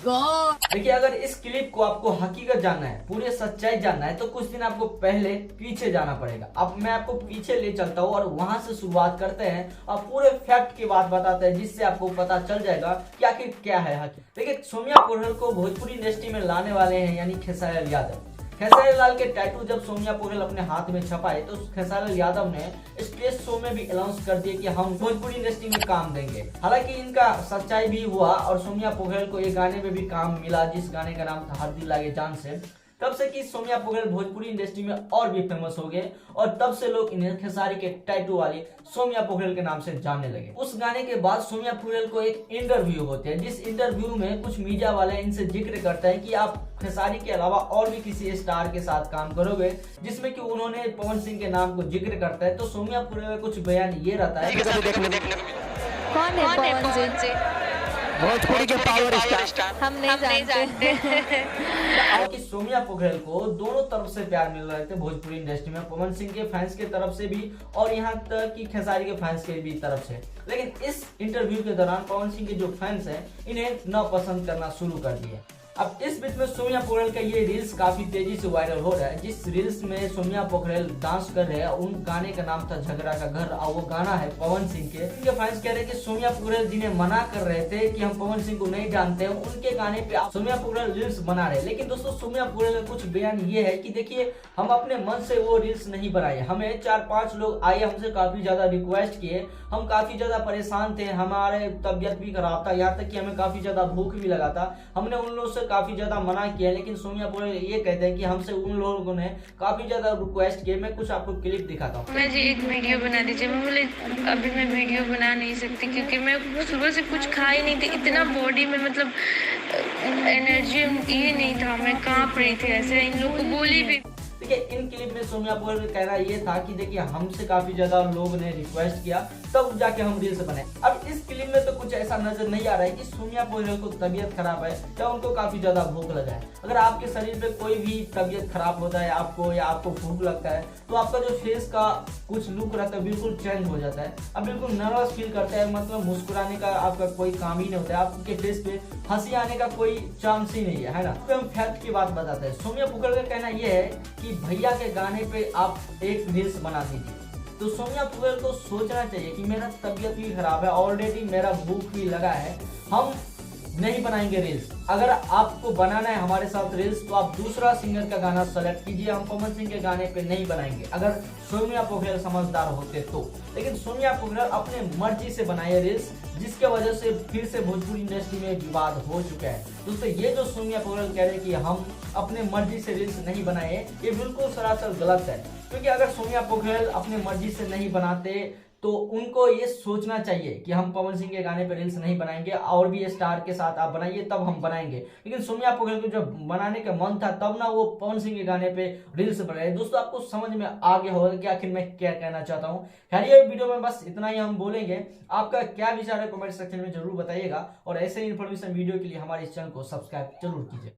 God. देखिए, अगर इस क्लिप को आपको हकीकत जानना है, पूरे सच्चाई जानना है, तो कुछ दिन आपको पहले पीछे जाना पड़ेगा। अब मैं आपको पीछे ले चलता हूँ और वहां से शुरुआत करते हैं और पूरे फैक्ट की बात बताते हैं, जिससे आपको पता चल जाएगा कि आखिर क्या है हकीकत। देखिए, सोम्या पोरहल को भोजपुरी इंडस्ट्री में लाने वाले हैं यानी खेसारी यादव। खेसारी लाल के टैटू जब सोम्या पोरहल अपने हाथ में छपाए तो खेसारी यादव ने स्टेज शो में भी अनाउंस कर दिया कि हम भोजपुरी इंडस्ट्री में काम देंगे। हालांकि इनका सच्चाई भी हुआ और सोम्या पोरहल को एक गाने में भी काम मिला, जिस गाने का नाम था हर दिल लागे जान से। तब से कि सोम्या पोरहल भोजपुरी इंडस्ट्री में और भी फेमस हो गए और तब से लोग इन्हें खेसारी के टैटू वाली सोम्या पोरहल के नाम से जानने लगे। उस गाने के बाद सोम्या पोरहल को एक इंटरव्यू होते हैं, जिस इंटरव्यू में कुछ मीडिया वाले इनसे जिक्र करते हैं कि आप खेसारी के अलावा और भी किसी स्टार के साथ काम करोगे, जिसमें कि उन्होंने पवन सिंह के नाम को जिक्र करता है। तो सोम्या पोरहल का कुछ बयान ये रहता है, कौन है पवन सिंह? भोजपुरी के पावर स्टार हम नहीं जानते। कि सोम्या पोरहल को दोनों तरफ से प्यार मिल रहे थे भोजपुरी इंडस्ट्री में, पवन सिंह के फैंस के तरफ से भी और यहाँ तक कि खेसारी के फैंस के भी तरफ से। लेकिन इस इंटरव्यू के दौरान पवन सिंह के जो फैंस हैं इन्हें न पसंद करना शुरू कर दिए। अब इस बीच में सोम्या पोरहल का ये रील्स काफी तेजी से वायरल हो रहा है, जिस रील्स में सोम्या पोरहल डांस कर रहे हैं। उन गाने का नाम था झगड़ा का घर और वो गाना है पवन सिंह के। इनके फैंस कह रहे हैं कि सोम्या पोरहल जिन्हें मना कर रहे थे कि हम पवन सिंह को नहीं जानते हैं, उनके गाने पे सोम्या पोरहल रील्स बना रहे हैं। लेकिन दोस्तों, सोम्या पोरहल का कुछ बयान ये है कि देखिए, हम अपने मन से वो रील्स नहीं बनाए, हमें 4-5 लोग आए, हमसे काफी ज्यादा रिक्वेस्ट किए, हम काफी ज्यादा परेशान थे, हमारे तबियत भी खराब था, यहाँ तक कि हमें काफी ज्यादा भूख भी लगा था, हमने उन लोगों से काफी ज्यादा मना किया। लेकिन सोम्या पोरहल ये कहते हैं कि हमसे उन लोगों ने काफी ज्यादा रिक्वेस्ट किए। मैं कुछ आपको क्लिप दिखाता हूँ। मैं जी एक वीडियो बना दीजिए। मैं बोले अभी मैं वीडियो बना नहीं सकती क्योंकि मैं सुबह से कुछ खा ही नहीं थी, इतना बॉडी में मतलब एनर्जी ये नहीं था, मैं कांप रही थी ऐसे। इन लोग को बोली भी। देखिए, इन क्लिप में सोम्या पोरहल का कहना ये था कि देखिए, हमसे काफी ज्यादा लोगों ने रिक्वेस्ट किया तब जाके हम रील्स बनाए। अब इस क्लिप में तो कुछ ऐसा नजर नहीं आ रहा है कि सोम्या पोरहल को तबीयत खराब है या उनको काफी ज्यादा भूख लगा है। अगर आपके शरीर पे कोई भी तबीयत खराब होता है आपको या आपको भूख लगता है तो आपका जो फेस का कुछ लुक रहता है बिल्कुल चेंज हो जाता है। अब बिल्कुल नर्वस फील करता है, मतलब मुस्कुराने का आपका कोई काम ही नहीं होता है, आपके फेस पे हंसी आने का कोई चांस ही नहीं है ना। तो हम फैक्ट की बात बताते हैं। सोम्या पोरहल का कहना यह है कि भैया के गाने पे आप एक रील्स बना दीजिए। तो सोम्या पोरहल को सोचना चाहिए कि मेरा तबीयत भी खराब है, ऑलरेडी मेरा भूख भी लगा है, हम नहीं बनाएंगे रील्स। अगर आपको बनाना है हमारे साथ रील्स तो आप दूसरा सिंगर का गाना सेलेक्ट कीजिए, हम पवन सिंह के गाने पे नहीं बनाएंगे, अगर सोम्या पोरहल समझदार होते तो। लेकिन सोम्या पोरहल अपने मर्जी से बनाए रील्स, जिसके वजह से फिर से भोजपुरी इंडस्ट्री में विवाद हो चुका है। दोस्तों, ये जो सोम्या पोरहल कह रहे हैं कि हम अपने मर्जी से रील्स नहीं बनाए, ये बिल्कुल सरासर गलत है। क्योंकि अगर सोम्या पोरहल अपने मर्जी से नहीं बनाते तो उनको ये सोचना चाहिए कि हम पवन सिंह के गाने पे रील्स नहीं बनाएंगे, और भी स्टार के साथ आप बनाइए तब हम बनाएंगे। लेकिन सोम्या पोरहल को जब बनाने का मन था तब ना वो पवन सिंह के गाने पे रील्स बनाए। दोस्तों, आपको समझ में आ गया होगा कि आखिर मैं क्या कहना चाहता हूँ। खैर, ये वीडियो में बस इतना ही हम बोलेंगे। आपका क्या विचार है कमेंट सेक्शन में जरूर बताइएगा और ऐसे ही इन्फॉर्मेशन वीडियो के लिए हमारे इस चैनल को सब्सक्राइब जरूर कीजिए।